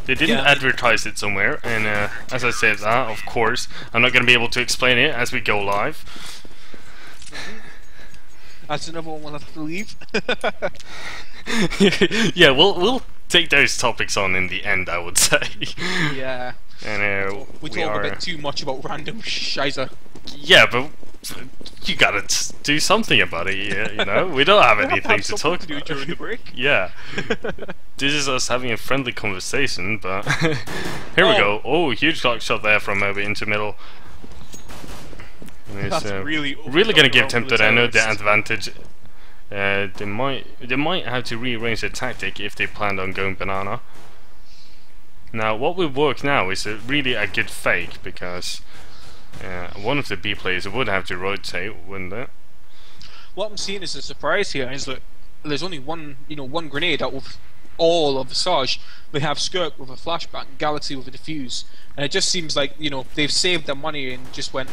They didn't advertise it somewhere, and as I said, of course, I'm not going to be able to explain it as we go live. That's another one we'll have to leave. Yeah, we'll take those topics on in the end, I would say. Yeah. And we talk a bit too much about random shizer. Yeah, but you gotta do something about it. You know, we don't have anything to talk about during the break. Yeah, this is us having a friendly conversation. But here we go. Oh, huge clock shot there from Moby into middle. And it's really gonna give Temp.no the advantage. They might have to rearrange their tactic if they planned on going banana. Now, what will work now is really a good fake, because one of the B players would have to rotate, wouldn't it? What I'm seeing as a surprise here is that there's only one grenade out of all of Visage. We have Skirk with a flashbang, Galaxy with a defuse, and it just seems like they've saved their money and just went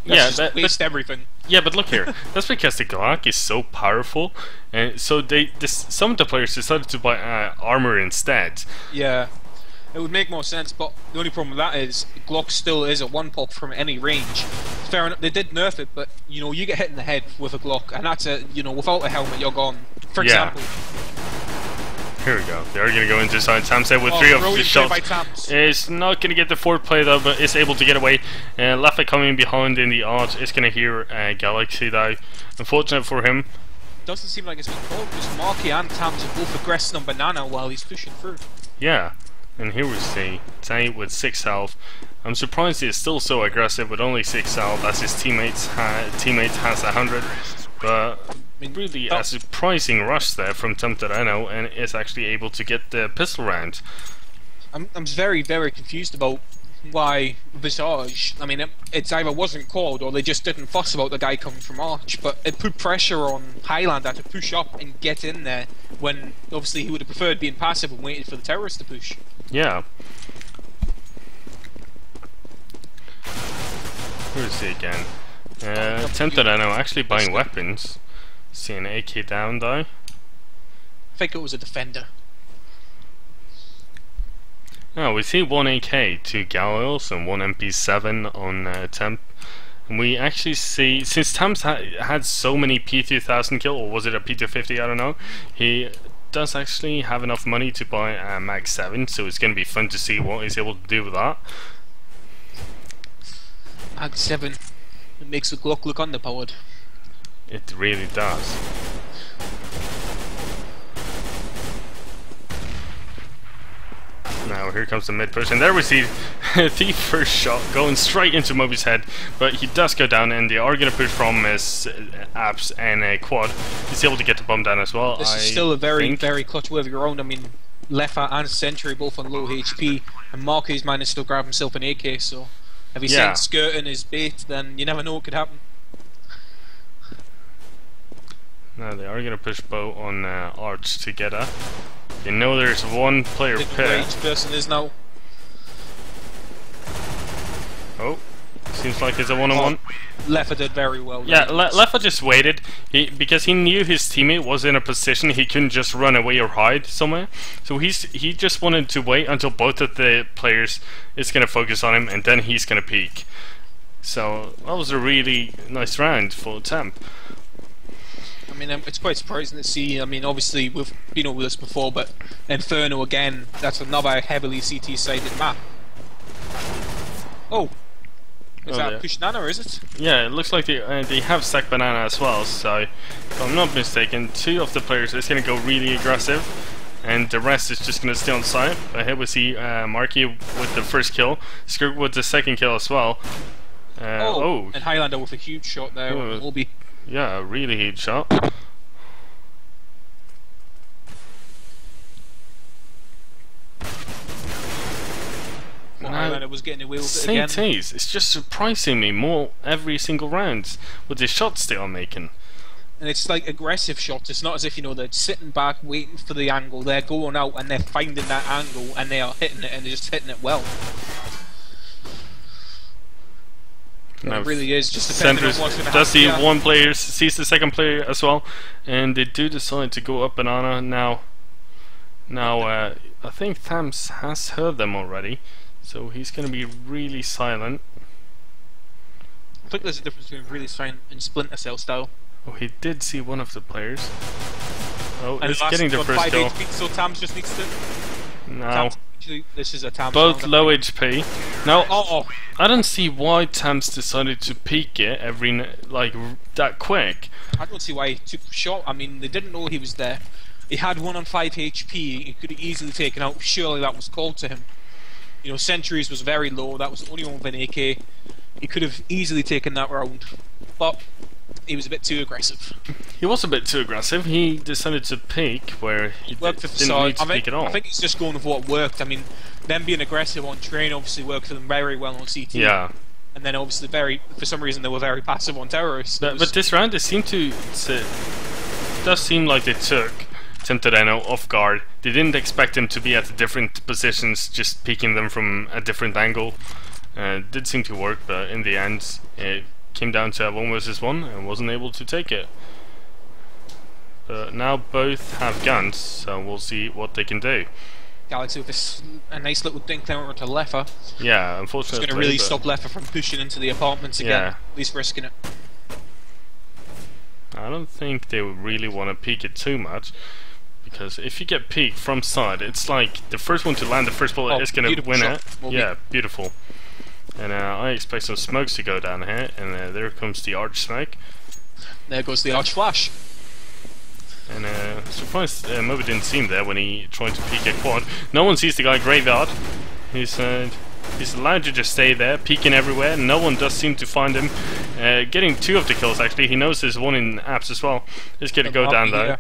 let's just waste everything. Yeah, but look here. That's because the Glock is so powerful, and so some of the players decided to buy armor instead. Yeah. It would make more sense, but the only problem with that is Glock still is a one pop from any range. Fair enough, they did nerf it, but you get hit in the head with a Glock, and that's without a helmet you're gone. For example. Here we go. They are going to go into side. Tam said with 3 of the shots. Is not going to get the 4th play though, but is able to get away. Laffa coming behind in the arch is going to hear Galaxy though. Unfortunate for him. Doesn't seem like it's been called because Marky and Tams are both aggressing on Banana while he's pushing through. Yeah. And here we see Tay with 6 health. I'm surprised he's still so aggressive with only 6 health, as his teammate has 100. But really a surprising rush there from Temp.no, and is actually able to get the pistol round. I'm very, very confused about why Visage. I mean, it's either wasn't called or they just didn't fuss about the guy coming from Arch, but it put pressure on Highlander to push up and get in there when obviously he would have preferred being passive and waited for the terrorists to push. Yeah. Where is he again? Temp.no actually buying weapons. See an AK down though. I think it was a defender. No, we see 1 AK, 2 Galils and 1 MP7 on Temp. And we actually see, since Temp's had so many P2000 kill, or was it a P250, I don't know, he does actually have enough money to buy a Mag 7, so it's going to be fun to see what he's able to do with that. Mag 7, it makes the Glock look underpowered. It really does. Now here comes the mid push, and there we see the first shot going straight into Moby's head, but he does go down, and they are going to push from his abs and a quad. He's able to get the bomb down as well. This is still a very clutch with your own. I mean, Leffa and Sentry both on low HP, and Marky's managed to grab himself an AK, so if he sends Skirt in his bait, then you never know what could happen. Now they are going to push both on Arch together. You know there's one player pair. Each person is now. Oh, seems like it's a one-on-one. Leffa did very well. Yeah, Leffa just waited because he knew his teammate was in a position he couldn't just run away or hide somewhere. So he just wanted to wait until both of the players is going to focus on him, and then he's going to peek. So that was a really nice round for Temp. I mean, it's quite surprising to see. I mean, obviously we've been over this before, but Inferno again, that's another heavily CT-sided map. Oh! Is that push banana, or is it? Yeah, it looks like they have stacked banana as well, so if I'm not mistaken, 2 of the players are going to go really aggressive, and the rest is just going to stay on site. Here we see Marky with the first kill, Skirk with the 2nd kill as well. And Highlander with a huge shot there on Obi. Yeah, a really huge shot. Highlander was getting away with it again. It's just surprising me more every single round with the shots they are making. And it's like aggressive shots. It's not as if they're sitting back waiting for the angle. They're going out and they're finding that angle and they are hitting it, and they're just hitting it well. No, it really is just depending on what's going to happen. Does see one player sees the 2nd player as well, and they do decide to go up banana now. Now, I think Thams has heard them already, so he's going to be really silent. I think there's a difference between really silent and Splinter Cell style. Oh, he did see one of the players. Oh, And he's getting the first 5 kill. HP, so Tams just needs to. Now, Actually, this is a Tams. both round, low I think. HP. Now, Oh, I don't see why Tams decided to peek it that quick. I don't see why he took the shot. I mean, they didn't know he was there. He had 1 on 5 HP. He could have easily taken out. Surely that was called to him. You know, Sentries was very low. That was the only one with an AK. He could have easily taken that round, but he was a bit too aggressive. He was a bit too aggressive. He decided to peek where he Worked for didn't need to peek at all. I think he's just going with what worked. I mean, them being aggressive on train obviously worked for them very well on CT. Yeah. And then obviously for some reason they were very passive on terrorists. But this round, it does seem like they took Temp.no off guard. They didn't expect him to be at different positions, just peeking them from a different angle. It did seem to work, but in the end, it came down to 1 versus 1 and wasn't able to take it. But now both have guns, so we'll see what they can do. Galaxy with a nice little dink over to Leffa. Yeah, It's unfortunately. going to really stop Leffa from pushing into the apartments again. Yeah. At least risking it. I don't think they would really want to peek it too much, because if you get peeked from side, it's like the first one to land the first bullet is going to win shot, it. Moby. Yeah, beautiful. And I expect some smokes to go down here, and there comes the arch smoke. There goes the arch flash. And surprised Moby didn't see him there when he tried to peek a quad. No one sees the guy graveyard. He's allowed to just stay there, peeking everywhere. No one does seem to find him. Getting 2 of the kills actually. He knows there's one in apps as well. He's going to go down though.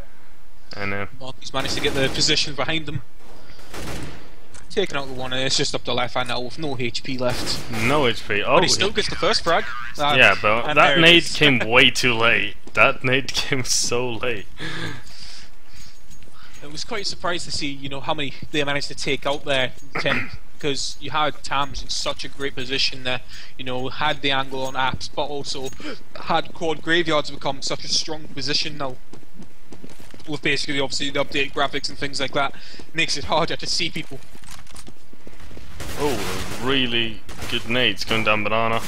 And He's managed to get the position behind them. Taking out the one, it's just up the left hand now with no HP left. no HP. Oh, But he still gets the first frag. yeah, but and that there it nade is. came way too late. That nade came so late. I was quite surprised to see, you know, how many they managed to take out there, Tim, because you had Tams in such a great position there. You know, had the angle on apps, but also had quad graveyards become such a strong position now. With basically, obviously, the updated graphics and things like that, makes it harder to see people. Oh, really good nades going down banana.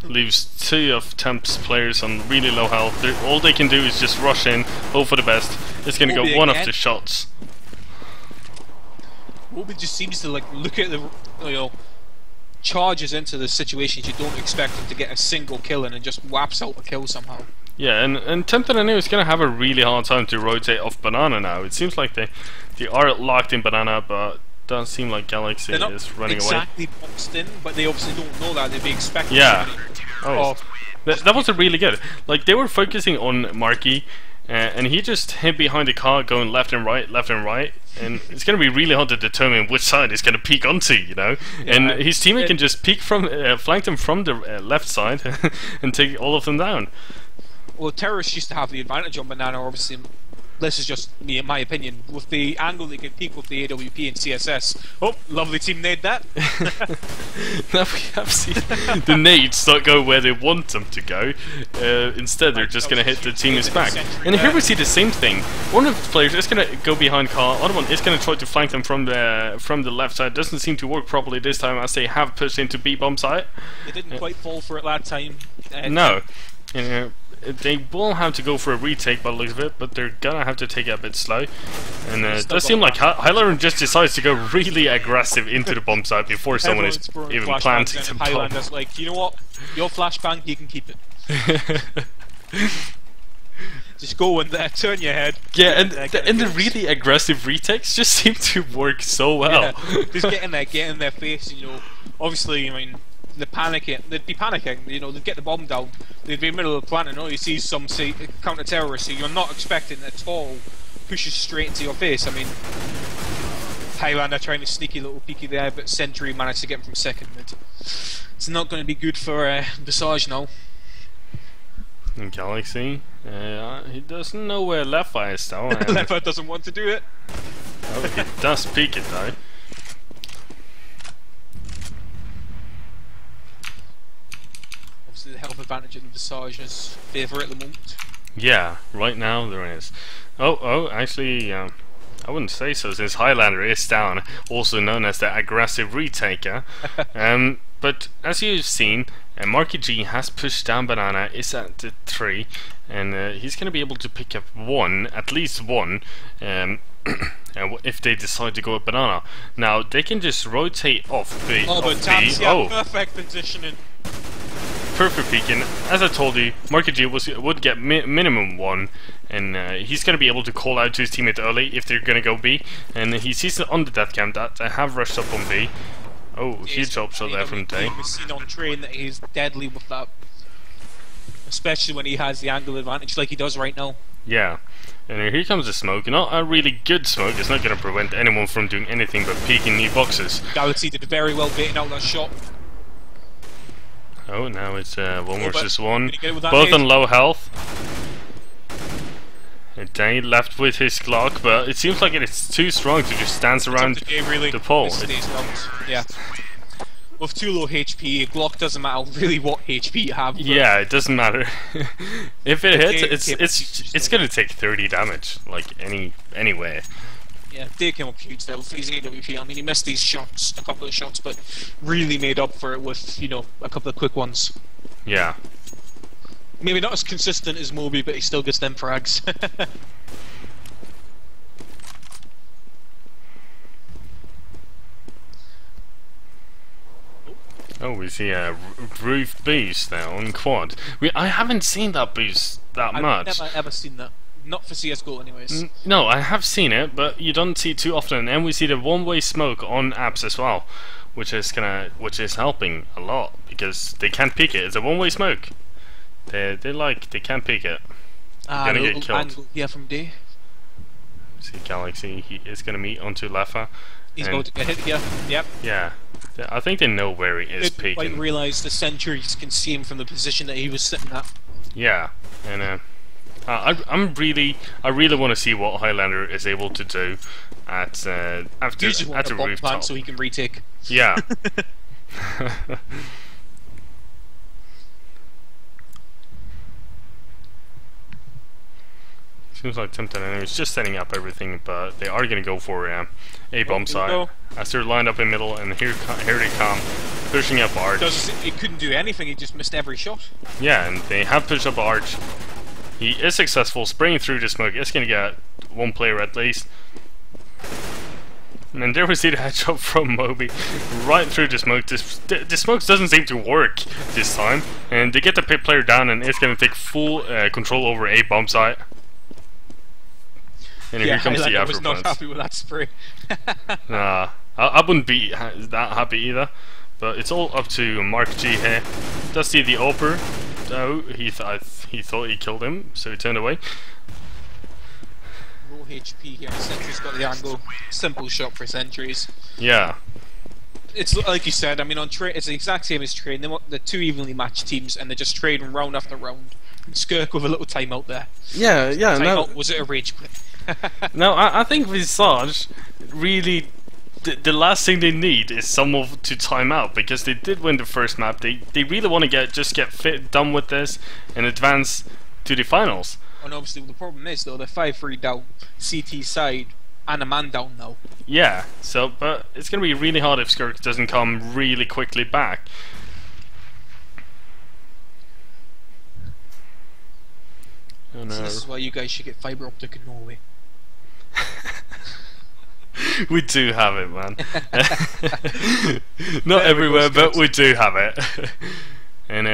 Leaves 2 of Temp's players on really low health. All they can do is just rush in, hope for the best. It's going to go Moby one of again. the shots. Moby just seems to like look at the, you know, charges into the situations you don't expect him to get a single kill in and just whaps out a kill somehow. Yeah, and Temp.no is going to have a really hard time to rotate off banana now. It seems like they are locked in banana, but doesn't seem like Galaxy They're not is running away. exactly boxed in, but they obviously don't know that. They'd be expecting. Yeah. Oh, That was really good. Like, they were focusing on Marky, and he just hid behind the car going left and right, and it's going to be really hard to determine which side he's going to peek onto, you know? And his teammate can just peek from, flank them from the left side and take all of them down. well, terrorists used to have the advantage on banana. Obviously, this is just me, in my opinion. With the angle they can peek with the AWP and CSS. Oh, lovely team nade that. Now we have seen the nades not go where they want them to go. Instead, they're just going to hit the teammate's back. And here we see the same thing. One of the players is going to go behind car. Other one is going to try to flank them from the left side. Doesn't seem to work properly this time, as they have pushed into B-bomb site. They didn't quite fall for it that time. No. They will have to go for a retake by the looks of it, but they're gonna have to take it a bit slow. And it does seem like Hylaran just decides to go really aggressive into the bomb site before someone is even planting the bomb. Highlander's like, you know what? Your flashbang, you can keep it. Just go in there, turn your head. Yeah, and the really aggressive retakes just seem to work so well. Yeah, just get in there, get in their face, and, you know, obviously, I mean, they'd be panicking, you know, they'd get the bomb down, they'd be in the middle of the plant, and all you see is some, say, counter-terrorist who you're not expecting at all, pushes straight into your face. I mean, Highlander trying to sneaky little peeky there, but Sentry managed to get him from second mid. It's not going to be good for Visage now. In Galaxy, he doesn't know where left eye is though. Left eye doesn't want to do it. Oh, he does peek it though. Obviously the health advantage in Visage's favour at the moment. Yeah, right now there is. Oh, actually, I wouldn't say so, since Highlander is down, also known as the aggressive retaker. But as you've seen, Marky G has pushed down Banana, is at the 3, and he's going to be able to pick up one, at least one, if they decide to go with Banana. Now, they can just rotate off B. Oh, but Tam's, yeah, perfect positioning. Perfect peek, and as I told you, Marky G would get minimum one, and he's going to be able to call out to his teammate early if they're going to go B, and he sees it on the death cam that I have rushed up on B. Oh, huge option there from Day. We've seen on train that he's deadly with that, especially when he has the angle advantage like he does right now. Yeah, and here comes the smoke. Not a really good smoke. It's not going to prevent anyone from doing anything but peeking new boxes. Galaxy did very well baiting out that shot. Oh, now it's 1 versus 1. Both on low health. And Day left with his Glock, but it seems like it's too strong to just dance around the pole. Yeah. With too low HP, Glock doesn't matter really what HP you have. Yeah, it doesn't matter. If it hits, it's gonna take 30 damage, like anyway. Yeah, Day came up huge there with his AWP. I mean, he missed these shots, a couple of shots, but really made up for it with, you know, a couple of quick ones. Yeah. Maybe not as consistent as Moby, but he still gets them frags. Oh, we see a roof boost there on quad. I haven't seen that boost that much. I've never ever seen that. Not for CSGO anyways. No, I have seen it, but you don't see it too often. And we see the one-way smoke on apps as well, which is helping a lot because they can't peek it. It's a one-way smoke. They can't peek it. Gonna get killed. Angle, yeah, from D. See Galaxy, he is gonna meet onto Leffa. He's going to get hit here. Yep. Yeah, I think they know where he is peeking. Didn't quite realise the sentries can see him from the position that he was sitting at. Yeah, and I really want to see what Highlander is able to do at after the rooftop, so he can retake. Yeah. Seems like Temp.no is just setting up everything, but they are going to go for a bomb site as they're lined up in middle, and here they come, pushing up Arch. He couldn't do anything, he just missed every shot. Yeah, and they have pushed up Arch. He is successful, spraying through the smoke. It's going to get one player at least. And there we see the headshot from Moby, right through the smoke. The smoke doesn't seem to work this time, and they get the pit player down, and it's going to take full control over a bomb site. And here comes the after was not happy with that spray. Nah, I wouldn't be that happy either. But it's all up to Mark G here. Does see the Oper. Oh, he thought he killed him, so he turned away. Low HP here. Sentry's got the angle. Simple shot for Sentries. Yeah. It's like you said. I mean, on trade, it's the exact same as trade. They're two evenly matched teams, and they're just trading round after round. And Skirk with a little timeout there. Yeah. Timeout, was it a rage quit? No, I think Visage really, the last thing they need is someone to time out, because they did win the first map. They really want to get done with this and advance to the finals. And obviously the problem is though they're 5-3 down, CT side, and a man down now. Yeah, so but it's gonna be really hard if Skirk doesn't come really quickly back. Oh, no. So this is why you guys should get fibre optic in Norway. We do have it, man. Not everywhere, but we do have it. And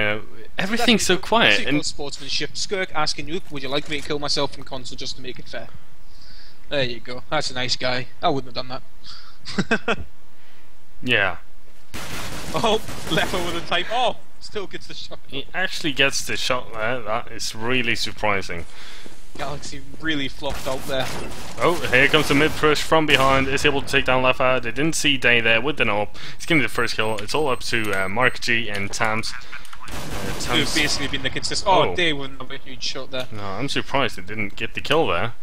everything's so quiet. And sportsmanship. Skirk asking you, would you like me to kill myself in console just to make it fair? There you go. That's a nice guy. I wouldn't have done that. Yeah. Oh, left over the type. Oh, still gets the shot. He actually gets the shot there. That is really surprising. Galaxy really flopped out there. Oh, here comes the mid push from behind. Is able to take down Leffa. They didn't see Day there with the knob. He's getting the first kill. It's all up to Mark G and Tams. Who've basically been the consistent. Oh, Day wouldn't have a huge shot there. No, I'm surprised they didn't get the kill there.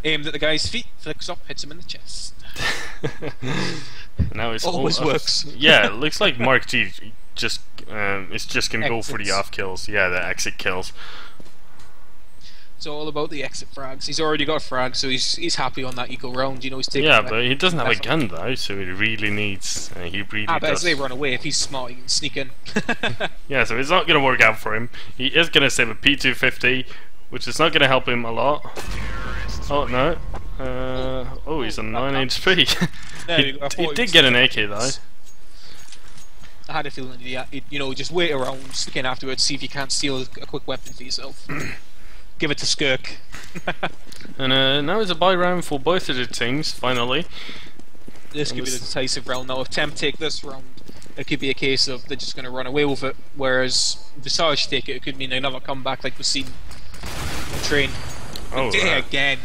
Aimed at the guy's feet, flicks up, hits him in the chest. Now it's always works. Yeah, it looks like Mark G is just gonna go for the off kills. Yeah, the exit kills. It's all about the exit frags. He's already got a frag, so he's happy on that eco round. You know, he's taking. Yeah, but he doesn't have a gun though, so he really needs. He really but does. as they run away, if he's smart, he can sneak in. Yeah, so it's not going to work out for him. He is going to save a P250, which is not going to help him a lot. Oh no! Oh, he's on 9 HP. He did get an AK though. I had a feeling he'd, you know, just wait around, sneak in afterwards, see if you can't steal a quick weapon for yourself. Give it to Skirk. And now it's a buy round for both of the teams, finally. This could be the decisive round now. If Temp take this round, it could be a case of they're just going to run away with it, whereas Visage take it, it could mean another comeback like we've seen on Train. Oh, again.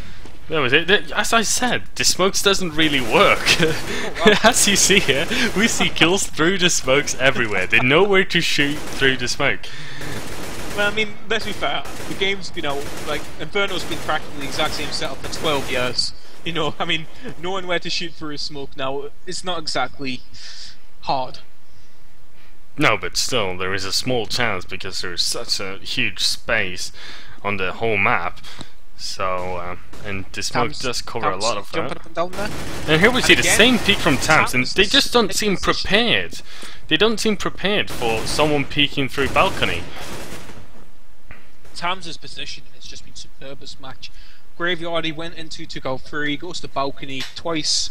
That was it. As I said, the smokes doesn't really work. Oh, wow. As you see here, we see kills through the smokes everywhere. They know where to shoot through the smoke. Well, I mean, let's be fair. The game's been out, like, Inferno's been practically the exact same setup for 12 years. You know, I mean, knowing where to shoot through a smoke now, it's not exactly hard. No, but still, there is a small chance because there's such a huge space on the whole map. So, and the smoke does cover a lot of that. Up and down there. And here we see the same peek from Tams, and they just don't seem prepared. They don't seem prepared for someone peeking through balcony. Tams' positioning has just been superb this match. Graveyard he went into, took out 3, goes to balcony twice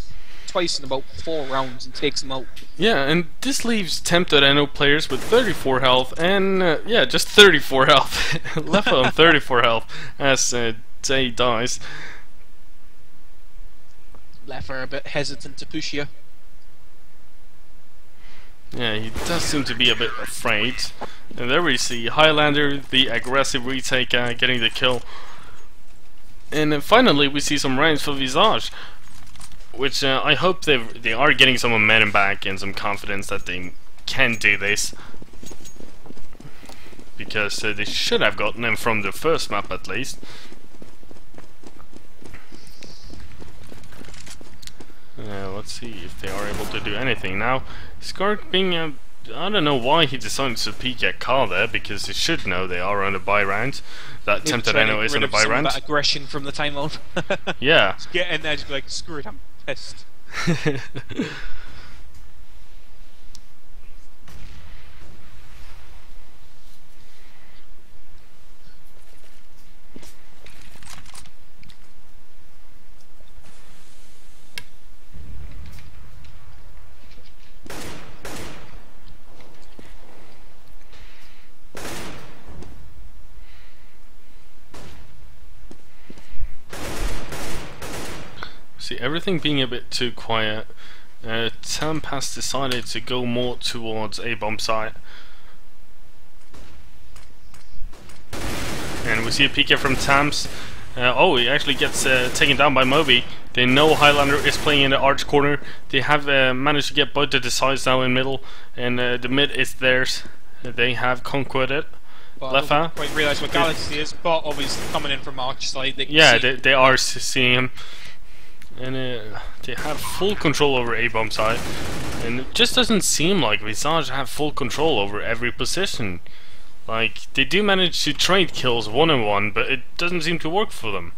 in about 4 rounds and takes them out. Yeah, and this leaves Temp.no players with 34 health and, yeah, just 34 health. Left on 34 health as Jay dies. Leffer a bit hesitant to push you. Yeah, he does seem to be a bit afraid. And there we see Highlander, the aggressive retake, getting the kill. And then finally we see some rounds for Visage, which I hope they are getting some momentum back and some confidence that they can do this, because they should have gotten them from the first map at least. Let's see if they are able to do anything now. Skark being I don't know why he decided to peek at Carl there, because he should know they are on a buy round. That Temp.no is on a buy round. That aggression from the timeout. Yeah. Just get in there, just be like, screw it, I'm pissed. See, everything being a bit too quiet, Temp has decided to go more towards a bomb site. And we see a PK from Tams. Oh, he actually gets taken down by Moby. They know Highlander is playing in the arch corner. They have managed to get both the sides now in middle, and the mid is theirs. They have conquered it. Left I don't quite realise what Galaxy is, but obviously coming in from arch side. Yeah, they are seeing him. And they have full control over A bomb side, and it just doesn't seem like Visage have full control over every position. Like, they do manage to trade kills 1-on-1, but it doesn't seem to work for them,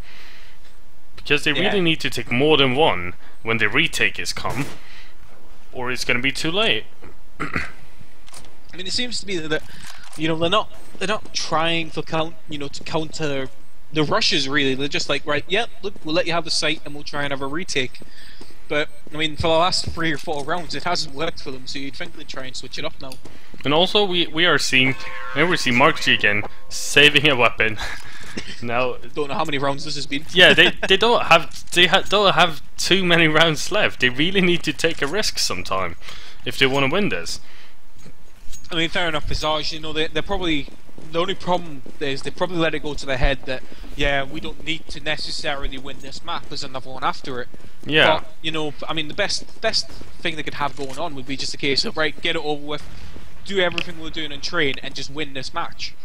because they really need to take more than one when the retake is come, or it's gonna be too late. I mean, it seems to be that, you know, they're not trying to counter the rushes, really. They're just like, right, yeah, look, we'll let you have the site and we'll try and have a retake. But, I mean, for the last 3 or 4 rounds, it hasn't worked for them, so you'd think they'd try and switch it up now. And also, we are seeing, here we see Mark G again, saving a weapon. Now, don't know how many rounds this has been. Yeah, they don't have too many rounds left. They really need to take a risk sometime if they want to win this. I mean, fair enough, Visage, you know, they're probably... The only problem is they probably let it go to their head that, yeah, we don't need to necessarily win this map, there's another one after it. Yeah. But, you know, I mean, the best thing they could have going on would be just a case of, right, get it over with, do everything we're doing in train, and just win this match.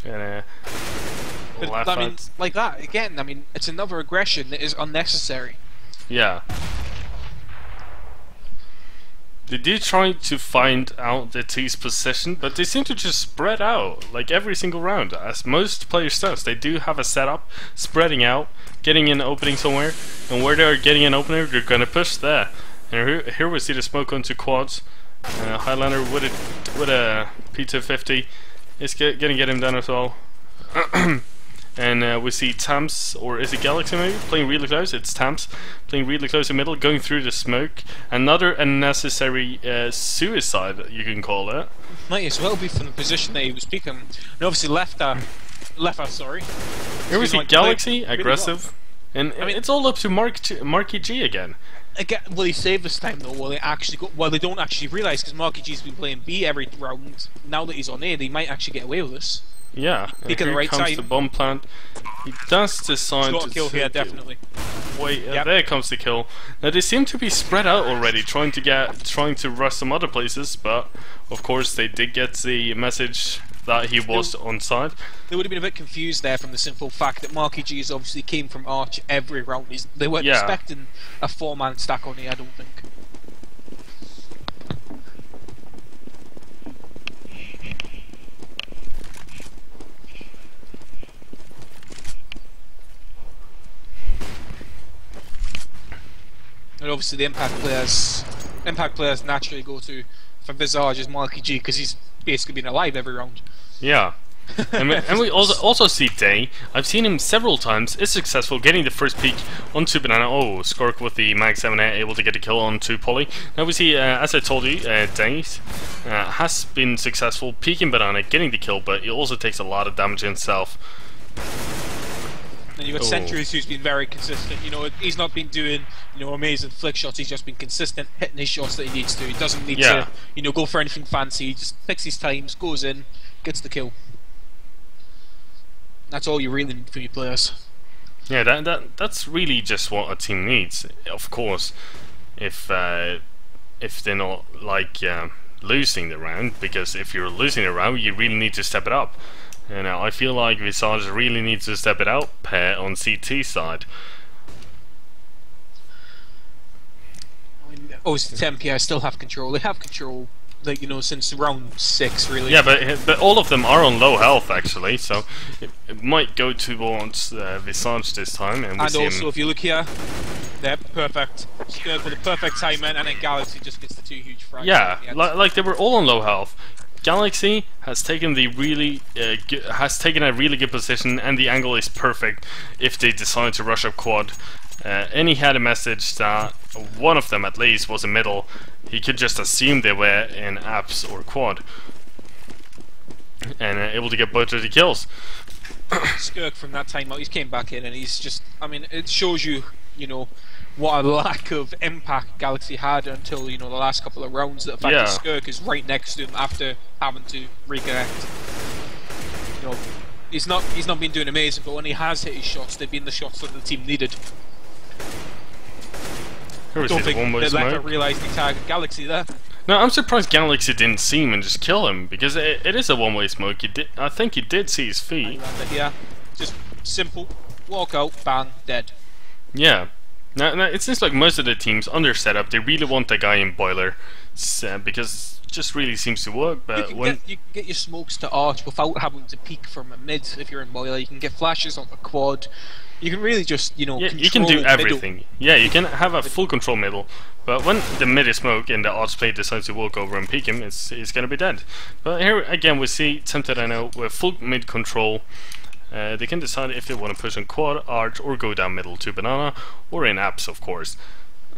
But, I mean, like that, again, I mean, it's another aggression that is unnecessary. Yeah. They do try to find out the T's position, but they seem to just spread out like every single round, as most players does. They do have a setup, spreading out, getting an opening somewhere, and where they're getting an opening, they're gonna push there. And here we see the smoke onto quads. Highlander with a P250 is gonna get him down as well. And we see Tams, or is it Galaxy maybe, playing really close. It's Tams playing really close in the middle, going through the smoke. Another unnecessary suicide, you can call it. Might as well be from the position that he was peeking. And obviously left sorry. Here we see like Galaxy, really aggressive. well. And I mean, it's all up to Marky G again. Again, will he save this time though? Will they actually go? Well, they don't actually realise, because Marky G's been playing B every round. Now that he's on A, they might actually get away with this. Yeah, and Pick at the here right comes side. the bomb plant. He does decide Got a to kill here, definitely. Wait, Yep. there comes the kill. Now they seem to be spread out already, trying to rush some other places, but of course they did get the message that he was on side. They would have been a bit confused there from the simple fact that Marky G's obviously came from Arch every round. They weren't expecting a 4-man stack on it, I don't think. And obviously the impact players naturally go to for Visage as Marky G, because he's basically been alive every round. Yeah. and we also see Day. I've seen him several times. Is successful getting the first peek onto Banana. Oh, Skork with the Mag 7A able to get a kill onto Polly. Now we see, as I told you, Day has been successful peeking Banana, getting the kill, but he also takes a lot of damage himself. And you've got Centuries, who's been very consistent. You know, he's not been doing, you know, amazing flick shots. He's just been consistent, hitting his shots that he needs to. He doesn't need to, you know, go for anything fancy. He just picks his times, goes in, gets the kill. That's all you really need from your players. Yeah, that's really just what a team needs. Of course, if they're not like losing the round, because if you're losing the round, you really need to step it up. And I feel like Visage really needs to step it out pair on CT side. Obviously, Temp still have control. They have control, like, you know, since round 6, really. Yeah, but all of them are on low health actually, so it might go towards Visage this time. And also, if you look here, they're perfect. Scared for the perfect timing, and then Galaxy just gets the 2 huge frags. Yeah, like they were all on low health. Galaxy has taken the a really good position, and the angle is perfect if they decide to rush up quad. And he had a message that one of them at least was in middle. He could just assume they were in apps or quad, and able to get both of the kills. Skirk from that time out, he's came back in, and he's just, I mean, it shows you, you know, what a lack of impact Galaxy had until, you know, the last couple of rounds. The fact that Skirk is right next to him after having to reconnect. You know, he's not been doing amazing, but when he has hit his shots, they've been the shots that the team needed. I don't think they let her realise the target Galaxy there. No, I'm surprised Galaxy didn't see him and just kill him, because it is a one-way smoke. I think he did see his feet. Yeah, just simple, walk out, bang, dead. Yeah. Now, it seems like most of the teams on their setup, they really want the guy in boiler, because it just really seems to work. But you can get your smokes to arch without having to peek from a mid if you're in boiler. You can get flashes on the quad. You can really just, you know, you can do everything. Middle. Yeah, you can have a full control middle, but when the mid is smoke and the arch plate decides to walk over and peek him, it's gonna be dead. But here again we see Temp.no with full mid control. They can decide if they want to push on quad, arch, or go down middle to banana, or in apps, of course.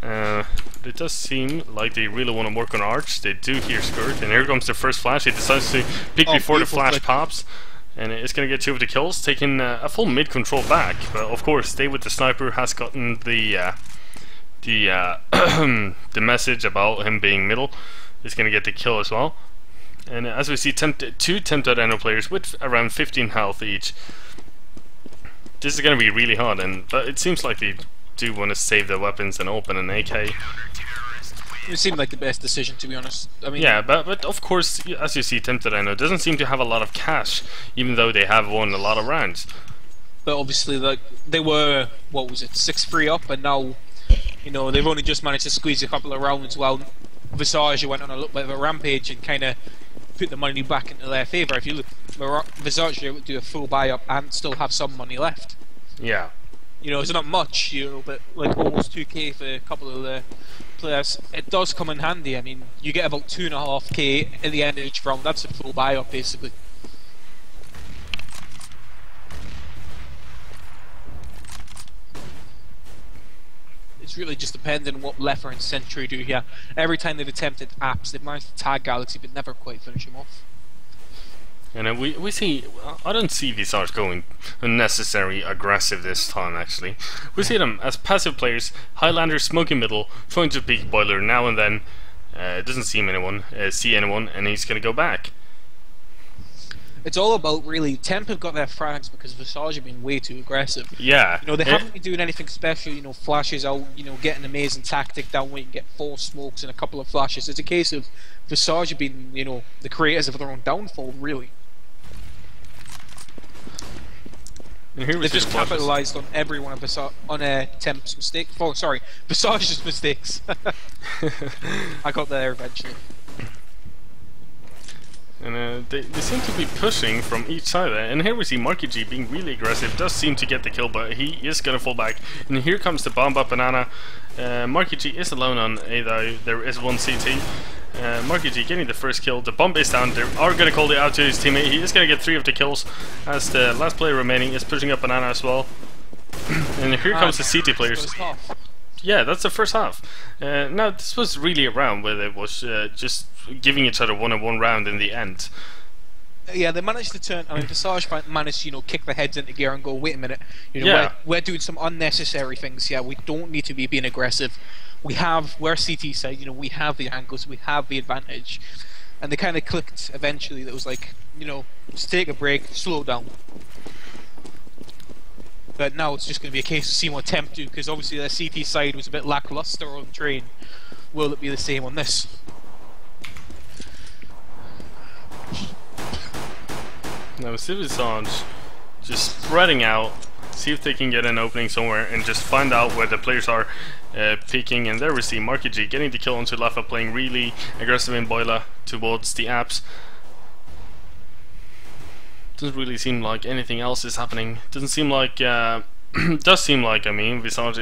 It does seem like they really want to work on arch. They do hear skirt, and here comes the first flash. He decides to peek before the flash pops, and it's going to get 2 of the kills, taking a full mid control back. But of course, Stay with the sniper has gotten the the message about him being middle. He's going to get the kill as well. And as we see, 2 Temp.no players with around 15 health each. This is going to be really hard, but it seems like they do want to save their weapons and open an AK. It seemed like the best decision, to be honest. I mean, yeah, but of course, as you see, Temp.no doesn't seem to have a lot of cash, even though they have won a lot of rounds. But obviously, like, they were, what was it, 6-3 up, and now, you know, they've only just managed to squeeze a couple of rounds while Visage went on a little bit of a rampage and kind of put the money back into their favour. If you look, Visage were able to do a full buy up and still have some money left. Yeah. You know, it's not much, you know, but like almost 2k for a couple of the players. It does come in handy. I mean, you get about 2.5k at the end of each round. That's a full buy up basically. It's really just depending on what Lefer and Sentry do here. Every time they've attempted apps, they've managed to tag Galaxy but never quite finish him off. And we see, I don't see Visage going unnecessary aggressive this time actually. We see them as passive players, Highlander smoking middle, trying to peek Boiler now and then, doesn't see anyone, and he's gonna go back. It's all about really, Temp have got their frags because Visage have been way too aggressive. Yeah. You know, they haven't been doing anything special, you know, flashes out, you know, get an amazing tactic down where you can get 4 smokes and a couple of flashes. It's a case of Visage have been, you know, the creators of their own downfall, really. They've just capitalised on every one of Temp's mistakes. Oh, sorry, Visage's mistakes. I got there eventually. And they seem to be pushing from each side there. And here we see Marky G being really aggressive, does seem to get the kill, but he is going to fall back. And here comes the bomb up Banana. Marky G is alone on A though, there is one CT. Marky G getting the first kill, the bomb is down, they are going to call it out to his teammate, he is going to get 3 of the kills, as the last player remaining is pushing up Banana as well. And here comes the CT players. Yeah, that's the first half. Now this was really a round where it was just giving each other 1-on-1 round in the end. Yeah, they managed to turn. I mean, Visage managed to, you know, kick their heads into gear and go, wait a minute, you know, yeah. we're doing some unnecessary things here. We don't need to be being aggressive. We're CT side, you know, we have the angles, we have the advantage. And they kind of clicked eventually. That was like, you know, just take a break, slow down. But now it's just going to be a case of seeing what Temp do, because obviously their CT side was a bit lackluster on the train. Will it be the same on this? Now with Visage just spreading out, see if they can get an opening somewhere and just find out where the players are peeking. And there we see Marky G getting the kill onto Lafa, playing really aggressive in Boila towards the apps. Doesn't really seem like anything else is happening. Doesn't seem like, does seem like, I mean, Visage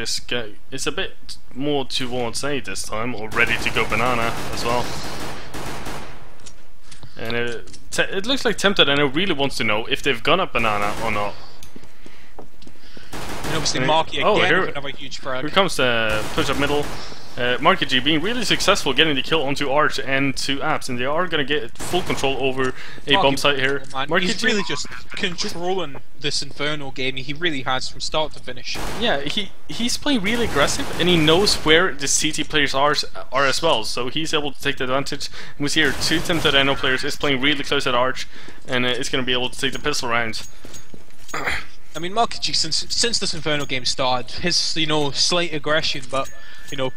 is a bit more towards A this time, or ready to go Banana as well. And it looks like Temp.no really wants to know if they've gone up Banana or not. And obviously Marky again with another huge frag. Here comes the push up middle. Marky G being really successful getting the kill onto Arch and to Apps, and they are going to get full control over a bomb site here. He's really just controlling this Inferno game. He really has from start to finish. Yeah, he's playing really aggressive, and he knows where the CT players are as well, so he's able to take the advantage. And we see here 2 Temp.no players is playing really close at Arch, and it's going to be able to take the pistol round. I mean, Marky G, since this Inferno game started, his, you know, slight aggression, but, you know,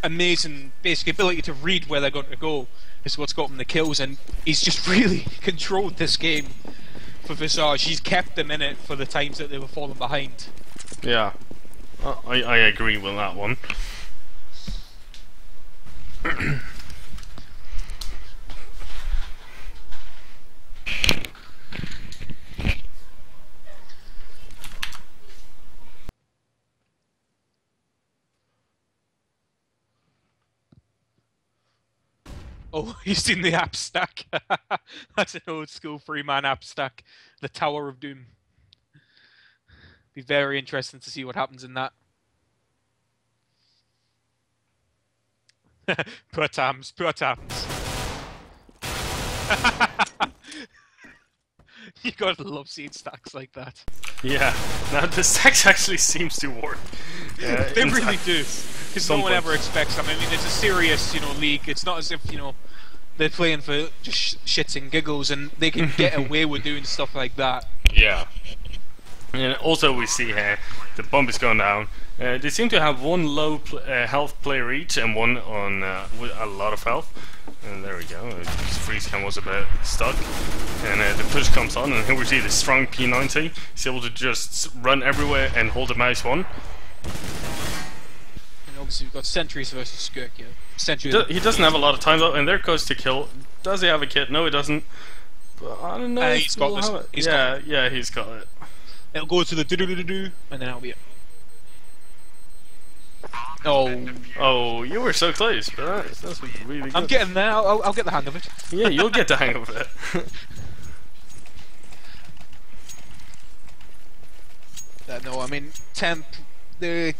amazing basic ability to read where they're going to go is what's got him the kills, and he's just really controlled this game for Visage. He's kept them in it for the times that they were falling behind. Yeah, I agree with that one. Oh, you've seen the app stack. That's an old school 3-man app stack. The Tower of Doom. Be very interesting to see what happens in that. Poor Tams, poor Tams. You gotta love seeing stacks like that. Yeah, now the stacks actually seems to work. They really do. Because no one ever expects them. I mean, it's a serious, you know, league. It's not as if, you know, they're playing for just shits and giggles, and they can get away with doing stuff like that. Yeah. And also we see here the bomb is going down. They seem to have one low health player each and one on with a lot of health. And there we go. His freeze cam was a bit stuck, and the push comes on, and here we see the strong P90. He's able to just run everywhere and hold the mouse one. obviously we've got Sentries versus Skirk here. Sentry. He doesn't have a lot of time though, and there goes to kill. Does he have a kit? No, he doesn't. But I don't know. If He's got this. He's got it. Yeah, he's got it. It'll go to the do-do-do-do-do, and then that'll be it. Oh, you were so close, but that's really good. I'm getting there. I'll get the hang of it. Yeah, you'll get the hang of it. No, I mean, Temp, they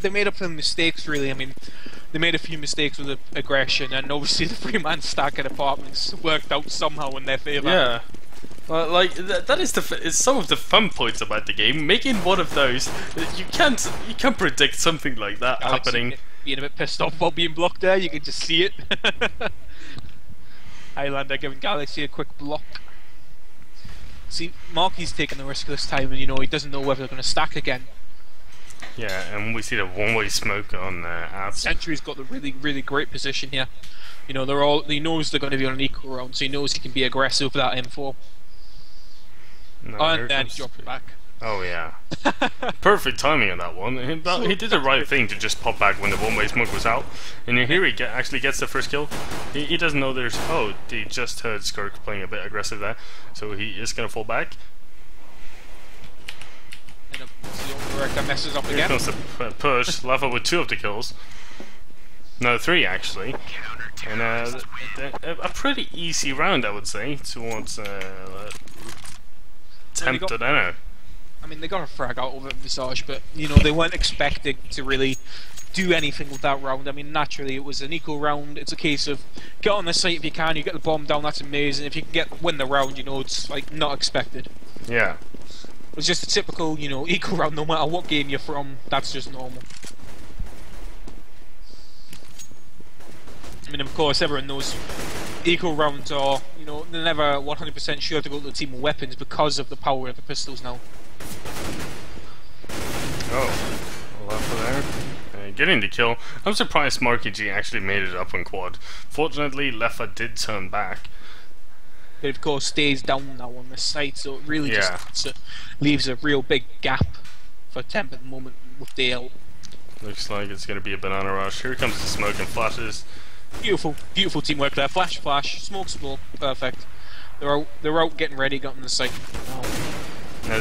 made up some mistakes, really. I mean, they made a few mistakes with the aggression, and obviously the 3-man stack of apartments worked out somehow in their favour. Yeah. Like that is is some of the fun points about the game. Making one of those, you can't predict something like that Alex, happening. Being a bit pissed off about being blocked there, you can just see it. Highlander giving Galaxy a quick block. See, Marky's taking the risk this time, and he doesn't know whether they're going to stack again. Yeah, and we see the one-way smoke on ads. Sentry's got the really great position here. He knows they're going to be on an equal round, so he knows he can be aggressive with that M4. No, And then drop it back. Oh yeah, perfect timing on that one. He did the right thing to just pop back when the one-way smoke was out. And here he actually gets the first kill. He doesn't know there's. Oh, he just heard Skirk playing a bit aggressive there, so he is gonna fall back. And the director messes up Here again. comes the push. Lava with 2 of the kills. No, 3 actually. And a pretty easy round, I would say, towards Temp.no. I mean, they got a frag out of it, Visage, but they weren't expecting to really do anything with that round. I mean, naturally, it was an equal round. It's a case of get on the site if you can. You get the bomb down, that's amazing. If you can win the round, it's like not expected. Yeah. It's just a typical, equal round. No matter what game you're from, that's just normal. I mean, of course, everyone knows equal rounds are, they're never 100% sure to go to the team with weapons because of the power of the pistols now. Oh, Leffa there. Getting the kill. I'm surprised Marky G actually made it up on quad. Fortunately, Leffa did turn back. But of course, stays down now on the site, so it really just leaves a real big gap for Temp at the moment with Dale. Looks like it's going to be a banana rush. Here comes the smoke and flashes. Beautiful teamwork there. Flash, smoke, perfect. They're out getting ready, got on the site. Now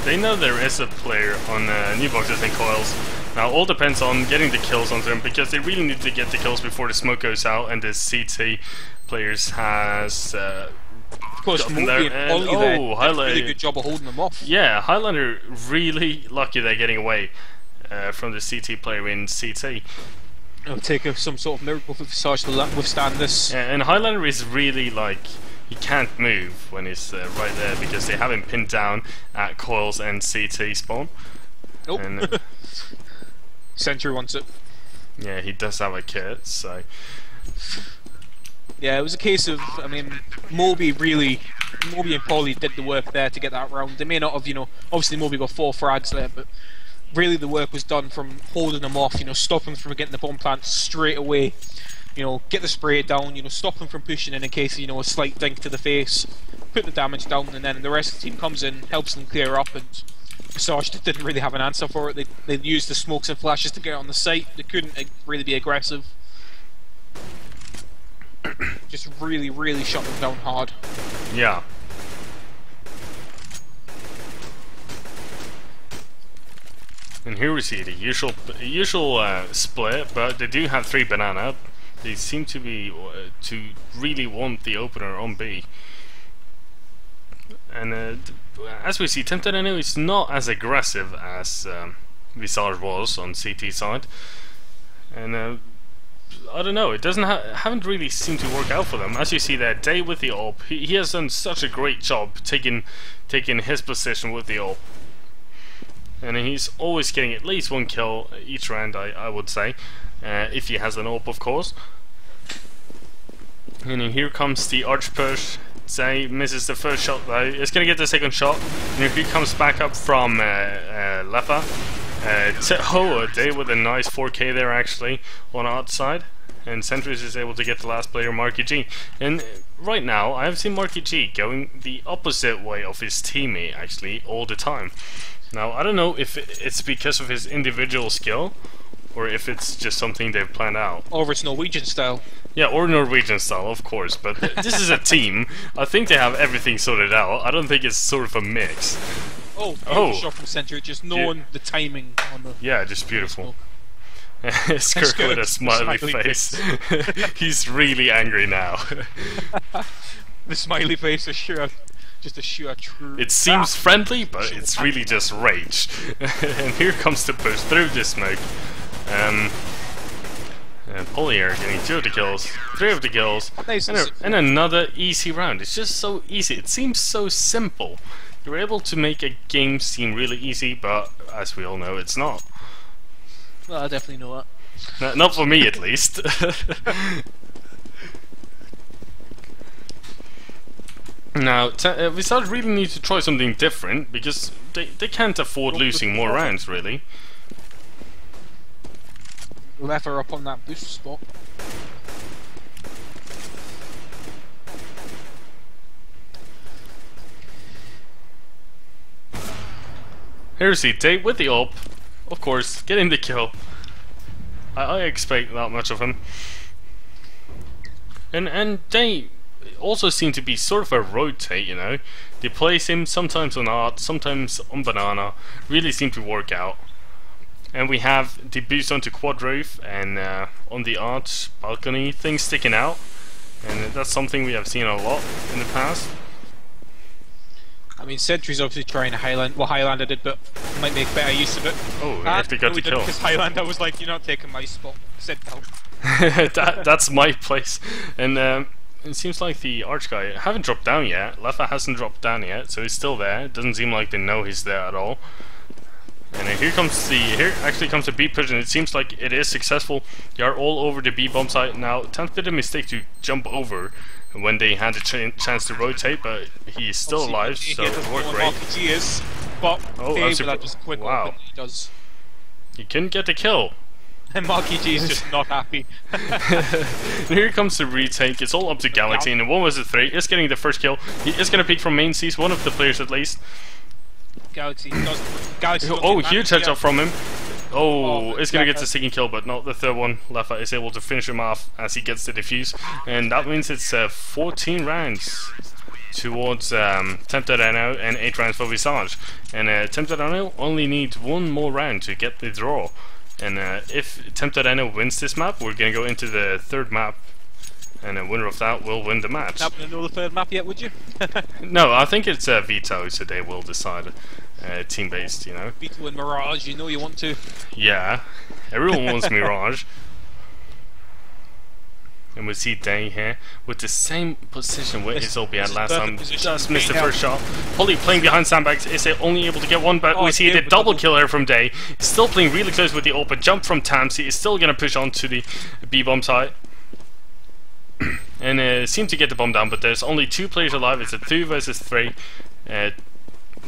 they know there is a player on new boxes and coils. Now all depends on getting the kills onto them, because they really need to get the kills before the smoke goes out and the CT players has. Of course, Moby and Ollie there did a really good job of holding them off. Yeah, Highlander really lucky they're getting away from the CT player in CT. It'll take some sort of miracle for Visage to withstand this. Yeah, and Highlander is really like, he can't move when he's right there because they have him pinned down at coils and CT spawn. Nope. And, Sentry wants it. Yeah, he does have a kit, so. Yeah, it was a case of, I mean, Moby and Polly did the work there to get that round. They may not have, obviously Moby got 4 frags there, but really the work was done from holding them off, stopping them from getting the bomb plant straight away. Get the spray down, stop them from pushing in case of, a slight dink to the face, put the damage down, and then the rest of the team comes in, helps them clear up, and Visage didn't really have an answer for it. They used the smokes and flashes to get on the site. They couldn't really be aggressive. Just really shot them down hard. Yeah. And here we see the usual split, but they do have 3 banana. They seem to be to really want the opener on B. And as we see, Temp.no is not as aggressive as Visage was on CT side, and I don't know. It haven't really seemed to work out for them. As you see there, Day with the AWP, he has done such a great job taking his position with the AWP. And he's always getting at least 1 kill each round, I would say, if he has an AWP, of course. And then here comes the arch push. Zay misses the first shot though. It's gonna get the second shot. And here comes back up from Leffa. Day with a nice 4K there actually on outside. And Sentries is able to get the last player, Marky G. And right now, I have seen Marky G going the opposite way of his teammate actually all the time. Now, I don't know if it's because of his individual skill, or if it's just something they've planned out. Or it's Norwegian style. Yeah, or Norwegian style, of course, but this is a team. I think they have everything sorted out. I don't think it's sort of a mix. Oh, shot from center, just knowing the timing on the... Yeah, just beautiful. Skirk with a smiley face. He's really angry now. The smiley face is sure, just a sheer true... It seems friendly, but it's really just rage. And here comes the push through the smoke. And Polly are getting 2 of the kills, 3 of the kills, and another easy round. It's just so easy. It seems so simple. You're able to make a game seem really easy, but as we all know, it's not. Well, I definitely know that. Not for me, at least. Now, Visage really need to try something different, because they can't afford losing more rounds, really. Lever up on that boost spot. Here's Ite with the ult, of course, getting the kill. I expect that much of him. And they also seem to be sort of a rotate, you know. They place him sometimes on art, sometimes on banana. Really seem to work out. And we have the boost onto quad roof and on the arch balcony thing sticking out. And that's something we have seen a lot in the past. I mean, Sentry's obviously trying to Highland. Well, Highlander did, but might make better use of it. Oh, he actually got the kill. Because Highlander was like, "You're not taking my spot." Said no. That's my place. And it seems like the arch guy haven't dropped down yet. Lefa hasn't dropped down yet, so he's still there. It doesn't seem like they know he's there at all. And here actually comes the B push, and it seems like it is successful. They are all over the B bomb site now. Temp did a mistake to jump over when they had a chance to rotate, but he's still alive, so it worked great. But wow, he does. He couldn't get the kill. And Marky G is just not happy. And here comes the retake. It's all up to Galaxy, and 1 vs 3 is getting the first kill. He is going to peek from main C's, one of the players at least. Galaxy does. Galaxy huge headshot from him. It's going to get the second kill, but not the third one. Lefa is able to finish him off as he gets the defuse. And that means it's 14 rounds towards Temp.no and 8 rounds for Visage. And Temp.no only needs 1 more round to get the draw. And if Temp.no wins this map, we're going to go into the 3rd map. And the winner of that will win the match. Not going to know the 3rd map yet, would you? No, I think it's veto, so they will decide. Team-based, you know. Veto and Mirage, you know you want to. Yeah, everyone wants Mirage. And we see Day here with the same position where his ult had last time. Just missed the first shot. Polly playing behind sandbags. Is they only able to get one, but we see the double kill here from Day. Still playing really close with the ult, but jump from Tamsi is still going to push on to the B-bomb site. And seem to get the bomb down, but there's only 2 players alive. It's a 2 vs 3.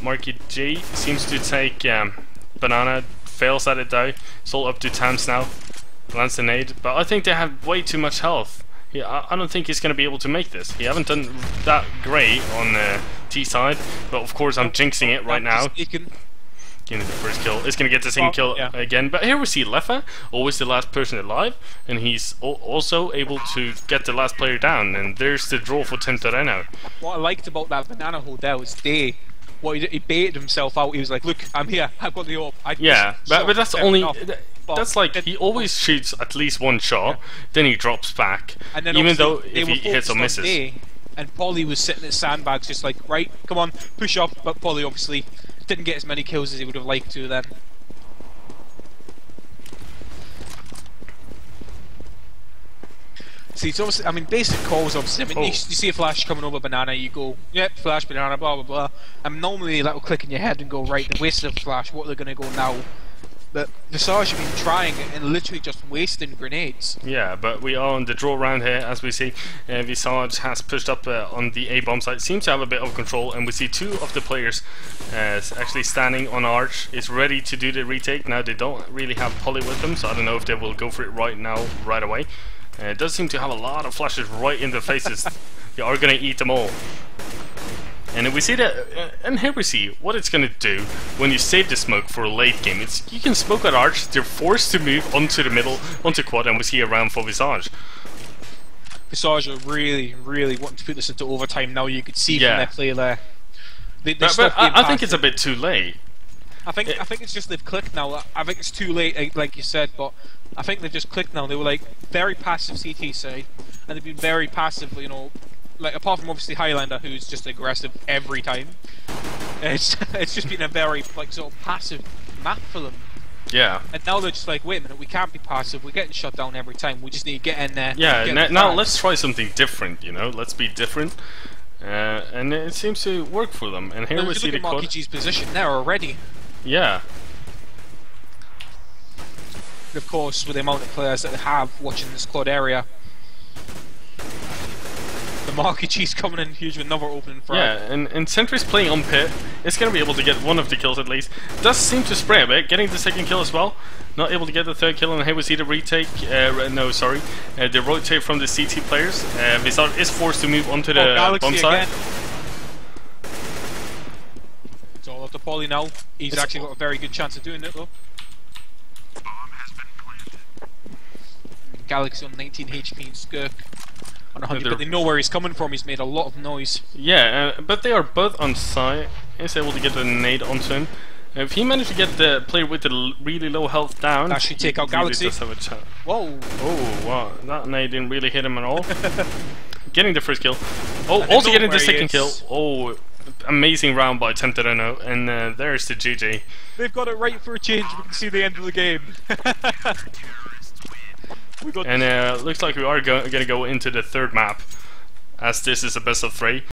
Marky G seems to take Banana, fails at it though. It's all up to Tams now. Lands the nade, but I think they have way too much health. Yeah, I don't think he's going to be able to make this. He haven't done that great on the T side, but of course I'm jinxing it right now. Getting the first kill. It's going to get the second kill again. But here we see Lefa, always the last person alive, and he's also able to get the last player down. And there's the draw for Temp.no. What I liked about that banana hold there was Day. He baited himself out. He was like, "Look, I'm here. I've got the orb." Yeah, but that's only. That's like he always shoots at least 1 shot, then he drops back. And then even though if he hits or misses. Day, and Polly was sitting at sandbags, just like, right, come on, push up. But Polly obviously didn't get as many kills as he would have liked to then. See, it's obviously, I mean, basic calls obviously, I mean, you see a flash coming over banana, you go, yep, flash, banana, blah, blah, blah. And normally that will click in your head and go, right, they wasted a flash, what are they going to go now? But Visage have been trying it and literally just wasting grenades. Yeah, but we are on the draw round here, as we see. Visage has pushed up on the A bomb site, seems to have a bit of control, and we see 2 of the players actually standing on arch, is ready to do the retake. Now they don't really have Polly with them, so I don't know if they will go for it right now, right away. It does seem to have a lot of flashes right in their faces. They are going to eat them all. And we see that, and here we see what it's gonna do when you save the smoke for a late game. It's you can smoke at arch, they're forced to move onto the middle, onto quad, and we see a round for Visage. Visage are really, really wanting to put this into overtime now. You could see from Yeah. their play there. But I think it's a bit too late. I think it's just they've clicked now. I think it's too late, like you said, but I think they've just clicked now. They were like very passive CT side, and they've been very passive, you know, like apart from obviously Highlander, who's just aggressive every time. It's just been a very like sort of passive map for them. Yeah. And now they're just like, wait a minute, we can't be passive. We're getting shut down every time. We just need to get in there. Yeah. Now let's try something different. You know, let's be different. And it seems to work for them. And here we see the quad. Marky position there already. Yeah. Of course, with the amount of players that they have watching this quad area, the Marky G's coming in huge with another opening frag. Yeah, and Sentry's playing on pit. It's gonna be able to get one of the kills at least. Does seem to spray a bit, getting the second kill as well. Not able to get the third kill, and here we see the retake. No, sorry, the rotate from the CT players. Visage is forced to move onto the bomb side. It's all up to Paulie now. He's actually got a very good chance of doing it though. Galaxy on 19 HP and Skirk on 100, but they know where he's coming from. He's made a lot of noise. Yeah, but they are both on site. He's able to get the nade onto him. If he managed to get the player with the really low health down, actually take out Galaxy. Really does have a chance. Whoa! Oh wow, that nade didn't really hit him at all. Getting the first kill. Oh, also getting the second kill. Oh, amazing round by Temp.no, and there's the GG. They've got it right for a change. We can see the end of the game. And looks like we are going to go into the third map, as this is a best of 3.